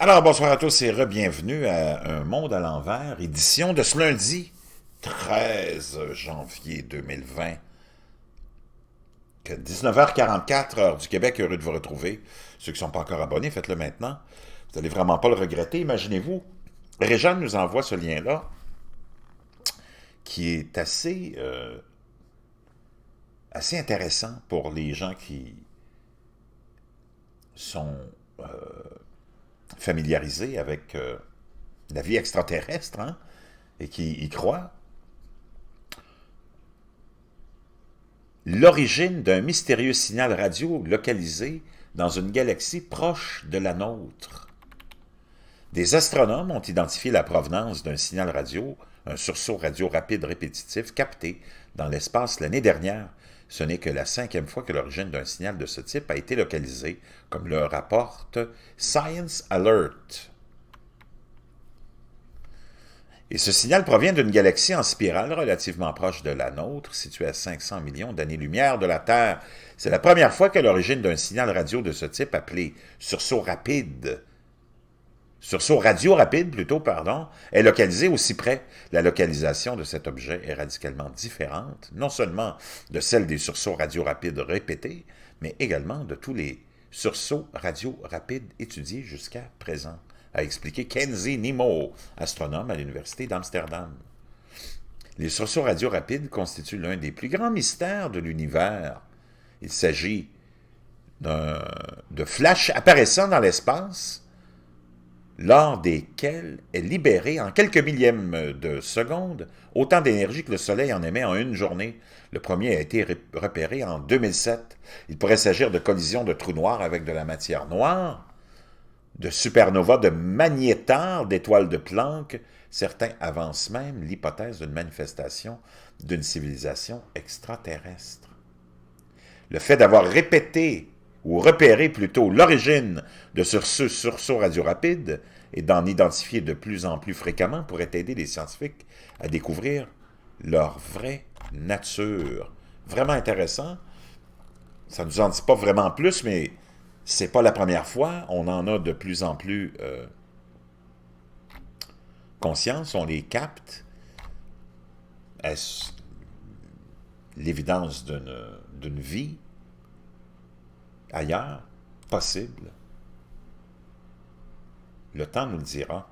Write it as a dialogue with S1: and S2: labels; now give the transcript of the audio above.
S1: Alors, bonsoir à tous et re-bienvenue à Un Monde à l'envers, édition de ce lundi 13 janvier 2020, que 19h44, heure du Québec, heureux de vous retrouver. Ceux qui ne sont pas encore abonnés, faites-le maintenant. Vous n'allez vraiment pas le regretter, imaginez-vous. Réjeanne nous envoie ce lien-là, qui est assez intéressant pour les gens qui sont familiarisés avec la vie extraterrestre, hein, et qui y croient. L'origine d'un mystérieux signal radio localisé dans une galaxie proche de la nôtre. Des astronomes ont identifié la provenance d'un signal radio, un sursaut radio rapide répétitif capté dans l'espace l'année dernière. Ce n'est que la 5e fois que l'origine d'un signal de ce type a été localisée, comme le rapporte Science Alert. Et ce signal provient d'une galaxie en spirale relativement proche de la nôtre, située à 500 millions d'années-lumière de la Terre. C'est la première fois que l'origine d'un signal radio de ce type, appelé sursaut radio rapide plutôt, pardon, est localisée aussi près. La localisation de cet objet est radicalement différente, non seulement de celle des sursauts radio rapides répétés, mais également de tous les sursauts radio rapides étudiés jusqu'à présent, a expliqué Kenzie Nemo, astronome à l'Université d'Amsterdam. Les sursauts radio rapides constituent l'un des plus grands mystères de l'univers. Il s'agit de flashs apparaissant dans l'espace, lors desquels est libéré en quelques millièmes de seconde autant d'énergie que le Soleil en émet en une journée. Le premier a été repéré en 2007. Il pourrait s'agir de collisions de trous noirs avec de la matière noire, de supernovas, de magnétars, d'étoiles de Planck. Certains avancent même l'hypothèse d'une manifestation d'une civilisation extraterrestre. Le fait d'avoir répété, ou repéré plutôt, l'origine de ce sursaut radio rapide et d'en identifier de plus en plus fréquemment pourrait aider les scientifiques à découvrir leur vraie nature. Vraiment intéressant. Ça ne nous en dit pas vraiment plus, mais c'est pas la première fois. On en a de plus en plus conscience, on les capte. Est-ce l'évidence d'une vie ailleurs, possible? Le temps nous le dira.